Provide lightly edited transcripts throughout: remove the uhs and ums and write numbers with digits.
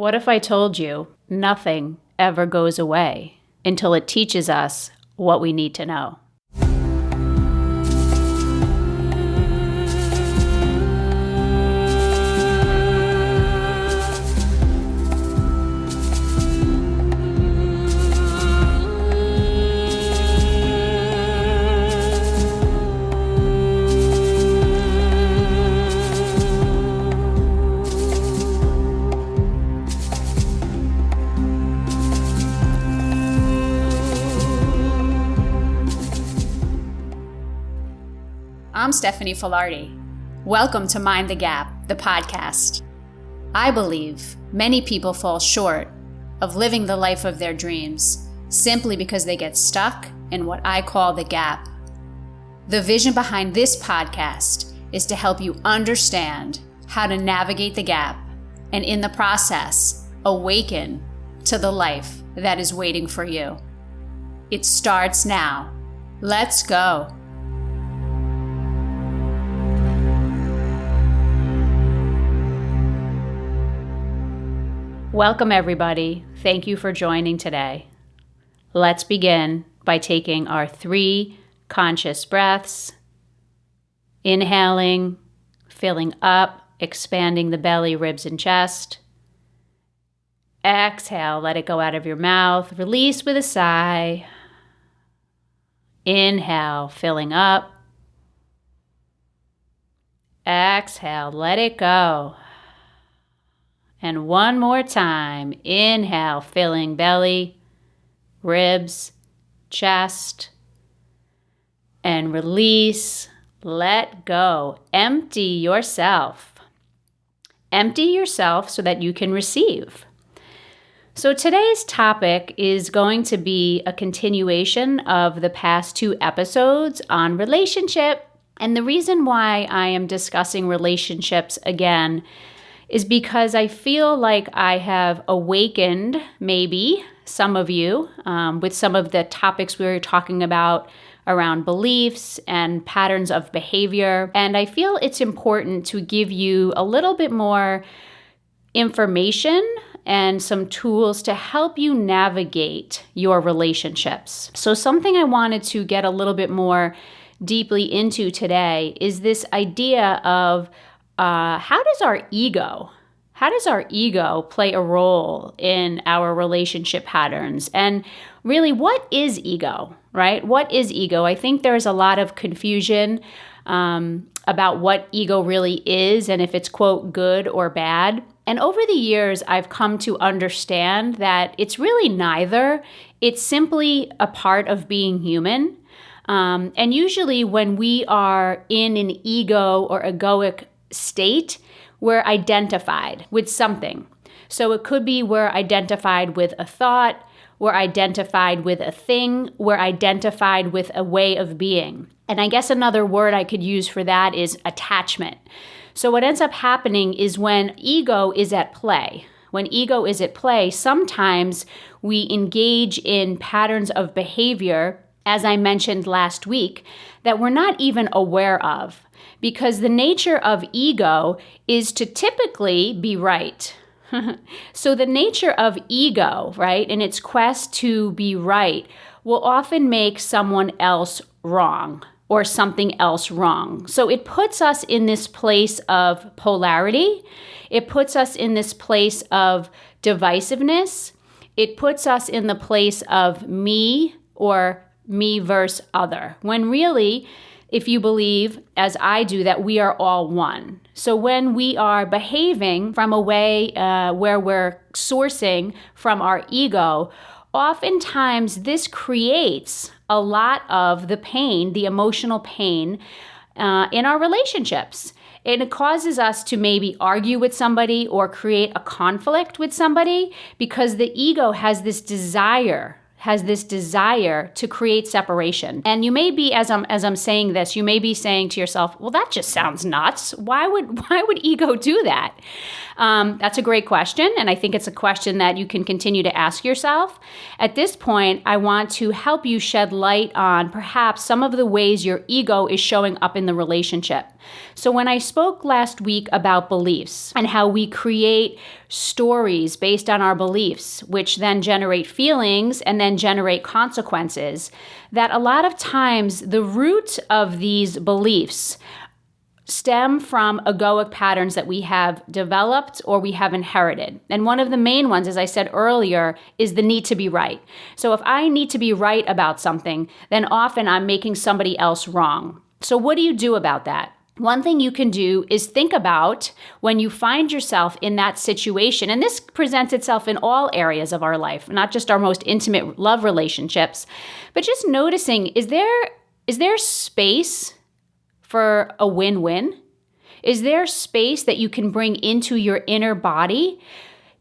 What if I told you nothing ever goes away until it teaches us what we need to know? I'm Stephanie Filardi. Welcome to Mind the Gap, the podcast. I believe many people fall short of living the life of their dreams simply because they get stuck in what I call the gap. The vision behind this podcast is to help you understand how to navigate the gap and in the process, awaken to the life that is waiting for you. It starts now. Let's go. Welcome, everybody. Thank you for joining today. Let's begin by taking our 3 conscious breaths, inhaling, filling up, expanding the belly, ribs, and chest. Exhale, let it go out of your mouth. Release with a sigh. Inhale, filling up. Exhale, let it go. And one more time, inhale, filling belly, ribs, chest, and release, let go. Empty yourself. Empty yourself so that you can receive. So today's topic is going to be a continuation of the past 2 episodes on relationship. And the reason why I am discussing relationships again is because I feel like I have awakened maybe some of you with some of the topics we were talking about around beliefs and patterns of behavior. And I feel it's important to give you a little bit more information and some tools to help you navigate your relationships. So something I wanted to get a little bit more deeply into today is this idea of how does our ego play a role in our relationship patterns? And really, what is ego, right? What is ego? I think there's a lot of confusion about what ego really is and if it's, quote, good or bad. And over the years, I've come to understand that it's really neither. It's simply a part of being human. And usually when we are in an ego or egoic state, we're identified with something. So it could be we're identified with a thought, we're identified with a thing, we're identified with a way of being. And I guess another word I could use for that is attachment. So what ends up happening is when ego is at play, sometimes we engage in patterns of behavior, as I mentioned last week, that we're not even aware of. Because the nature of ego is to typically be right. So the nature of ego, right, in its quest to be right, will often make someone else wrong or something else wrong. So it puts us in this place of polarity. It puts us in this place of divisiveness. It puts us in the place of me or me versus other. When really, if you believe, as I do, that we are all one. So when we are behaving from a way where we're sourcing from our ego, oftentimes this creates a lot of the pain, the emotional pain in our relationships. And it causes us to maybe argue with somebody or create a conflict with somebody because the ego has this desire to create separation. And you may be, as I'm saying this, you may be saying to yourself, well, that just sounds nuts. Why would ego do that? That's a great question. And I think it's a question that you can continue to ask yourself. At this point, I want to help you shed light on perhaps some of the ways your ego is showing up in the relationship. So when I spoke last week about beliefs and how we create stories based on our beliefs, which then generate feelings and then generate consequences, that a lot of times the root of these beliefs stem from egoic patterns that we have developed or we have inherited. And one of the main ones, as I said earlier, is the need to be right. So if I need to be right about something, then often I'm making somebody else wrong. So what do you do about that? One thing you can do is think about when you find yourself in that situation, and this presents itself in all areas of our life, not just our most intimate love relationships, but just noticing, is there space for a win-win? Is there space that you can bring into your inner body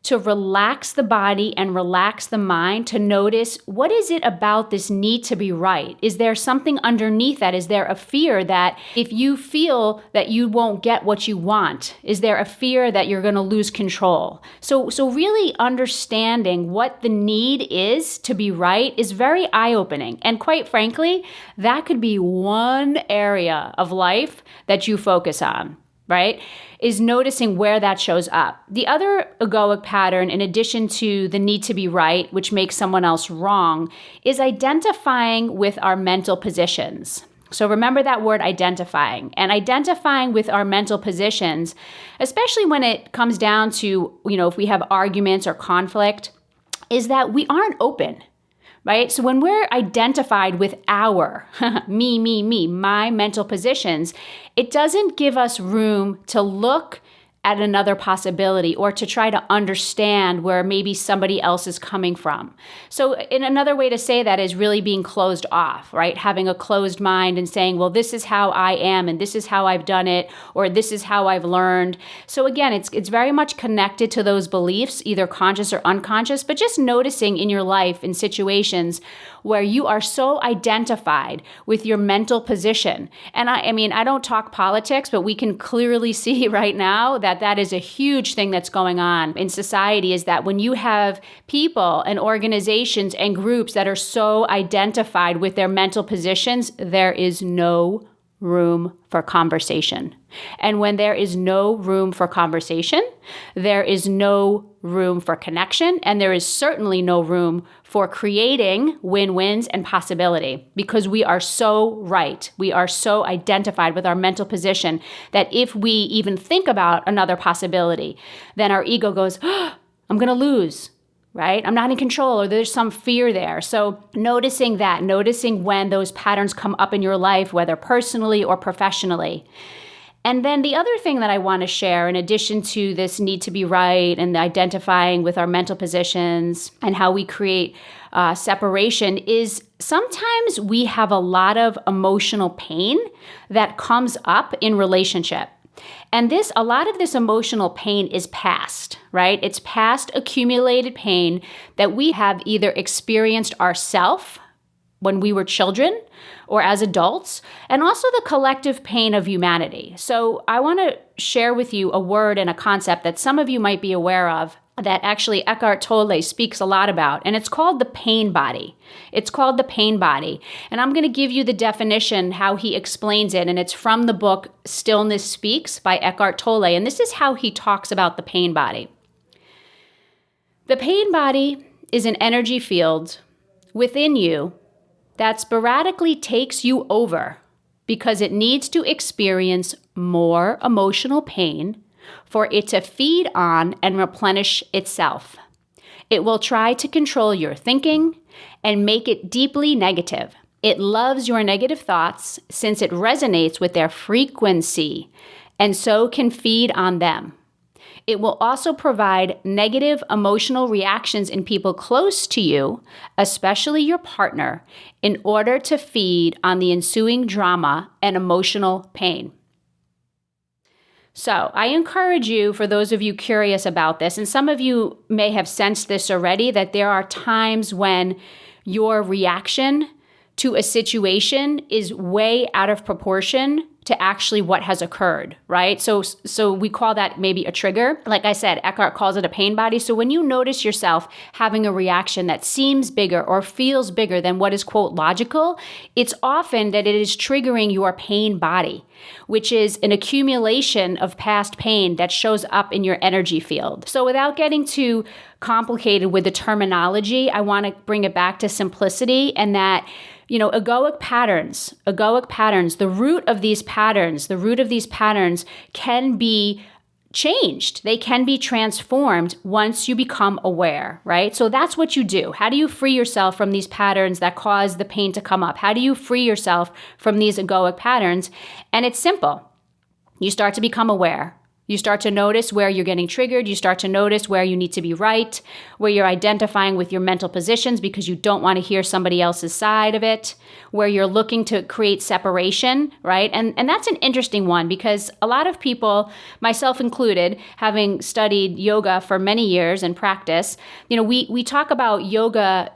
to relax the body and relax the mind, to notice, what is it about this need to be right? Is there something underneath that? Is there a fear that if you feel that you won't get what you want, is there a fear that you're going to lose control? So really understanding what the need is to be right is very eye-opening. And quite frankly, that could be one area of life that you focus on, right? Is noticing where that shows up. The other egoic pattern, in addition to the need to be right, which makes someone else wrong, is identifying with our mental positions. So remember that word, identifying. And identifying with our mental positions, especially when it comes down to, if we have arguments or conflict, is that we aren't open. Right? So when we're identified with our, me, my mental positions, it doesn't give us room to look at another possibility or to try to understand where maybe somebody else is coming from. So in another way to say that is really being closed off, right? Having a closed mind and saying, well, this is how I am and this is how I've done it, or this is how I've learned. So again, it's very much connected to those beliefs, either conscious or unconscious, but just noticing in your life in situations where you are so identified with your mental position. And I don't talk politics, but we can clearly see right now that is a huge thing that's going on in society, is that when you have people and organizations and groups that are so identified with their mental positions, there is no room for conversation. And when there is no room for conversation, there is no room for connection, and there is certainly no room for creating win-wins and possibility, because we are so right. We are so identified with our mental position that if we even think about another possibility, then our ego goes, oh, I'm going to lose. Right? I'm not in control, or there's some fear there. So noticing when those patterns come up in your life, whether personally or professionally. And then the other thing that I want to share, in addition to this need to be right and identifying with our mental positions and how we create separation, is sometimes we have a lot of emotional pain that comes up in relationship. And a lot of this emotional pain is past, right? It's past accumulated pain that we have either experienced ourselves when we were children or as adults, and also the collective pain of humanity. So I want to share with you a word and a concept that some of you might be aware of, that actually Eckhart Tolle speaks a lot about, and it's called the pain body. It's called the pain body. And I'm going to give you the definition, how he explains it, and it's from the book Stillness Speaks by Eckhart Tolle, and this is how he talks about the pain body. The pain body is an energy field within you that sporadically takes you over because it needs to experience more emotional pain for it to feed on and replenish itself. It will try to control your thinking and make it deeply negative. It loves your negative thoughts since it resonates with their frequency and so can feed on them. It will also provide negative emotional reactions in people close to you, especially your partner, in order to feed on the ensuing drama and emotional pain. So I encourage you, for those of you curious about this, and some of you may have sensed this already, that there are times when your reaction to a situation is way out of proportion to actually what has occurred, right? So we call that maybe a trigger. Like I said, Eckhart calls it a pain body. So when you notice yourself having a reaction that seems bigger or feels bigger than what is, quote, logical, it's often that it is triggering your pain body, which is an accumulation of past pain that shows up in your energy field. So without getting too complicated with the terminology, I want to bring it back to simplicity, and that, egoic patterns, the root of these patterns can be changed. They can be transformed once you become aware, right? So that's what you do. How do you free yourself from these patterns that cause the pain to come up? How do you free yourself from these egoic patterns? And it's simple. You start to become aware. You start to notice where you're getting triggered. You start to notice where you need to be right, where you're identifying with your mental positions because you don't want to hear somebody else's side of it, where you're looking to create separation, right? And that's an interesting one because a lot of people, myself included, having studied yoga for many years and practice, we talk about yoga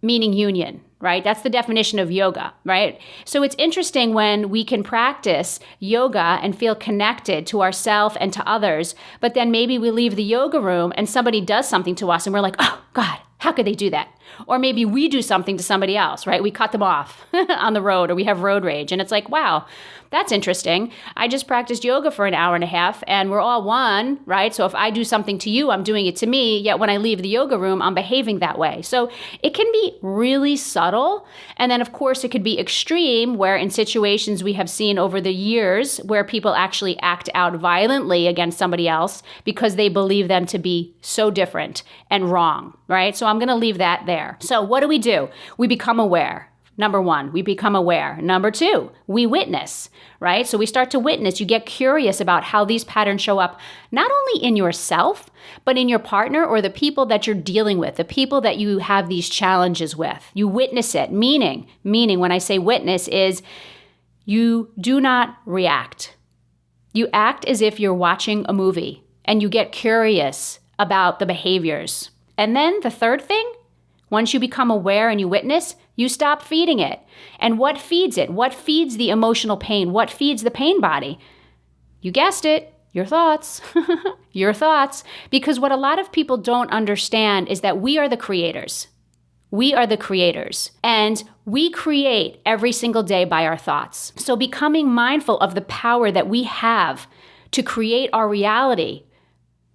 meaning union, right? That's the definition of yoga, right? So it's interesting when we can practice yoga and feel connected to ourselves and to others, but then maybe we leave the yoga room and somebody does something to us and we're like, oh God, how could they do that? Or maybe we do something to somebody else, right? We cut them off on the road, or we have road rage. And it's like, wow, that's interesting. I just practiced yoga for an hour and a half and we're all one, right? So if I do something to you, I'm doing it to me. Yet when I leave the yoga room, I'm behaving that way. So it can be really subtle. And then of course it could be extreme, where in situations we have seen over the years where people actually act out violently against somebody else because they believe them to be so different and wrong, right? So I'm going to leave that there. So what do? We become aware. Number one, we become aware. Number two, we witness, right? So we start to witness. You get curious about how these patterns show up, not only in yourself, but in your partner or the people that you're dealing with, the people that you have these challenges with. You witness it, meaning when I say witness is you do not react. You act as if you're watching a movie and you get curious about the behaviors. And then the third thing, once you become aware and you witness, you stop feeding it. And what feeds it? What feeds the emotional pain? What feeds the pain body? You guessed it, your thoughts. Your thoughts. Because what a lot of people don't understand is that we are the creators. We are the creators. And we create every single day by our thoughts. So becoming mindful of the power that we have to create our reality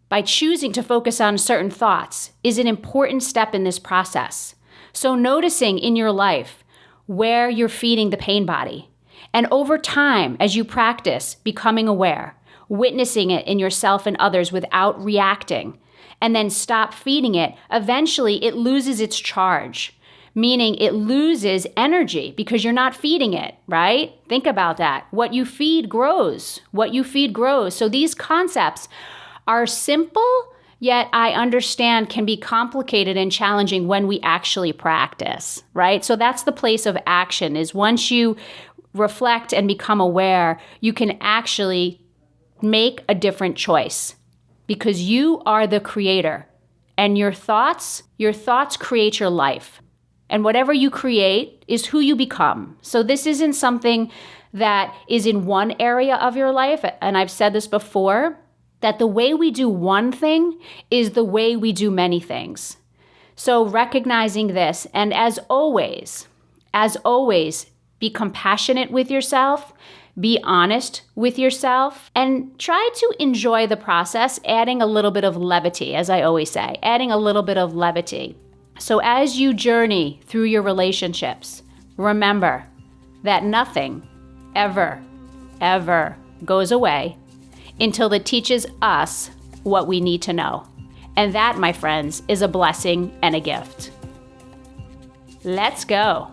by choosing to focus on certain thoughts is an important step in this process. So noticing in your life where you're feeding the pain body. And over time, as you practice becoming aware, witnessing it in yourself and others without reacting, and then stop feeding it, eventually it loses its charge, meaning it loses energy because you're not feeding it, right? Think about that. What you feed grows. What you feed grows. So these concepts are simple, yet I understand can be complicated and challenging when we actually practice, right? So that's the place of action, is once you reflect and become aware, you can actually make a different choice because you are the creator and your thoughts create your life. And whatever you create is who you become. So this isn't something that is in one area of your life. And I've said this before, that the way we do one thing is the way we do many things. So recognizing this, and as always, be compassionate with yourself, be honest with yourself, and try to enjoy the process, adding a little bit of levity, as I always say, adding a little bit of levity. So as you journey through your relationships, remember that nothing ever goes away until it teaches us what we need to know. And that, my friends, is a blessing and a gift. Let's go.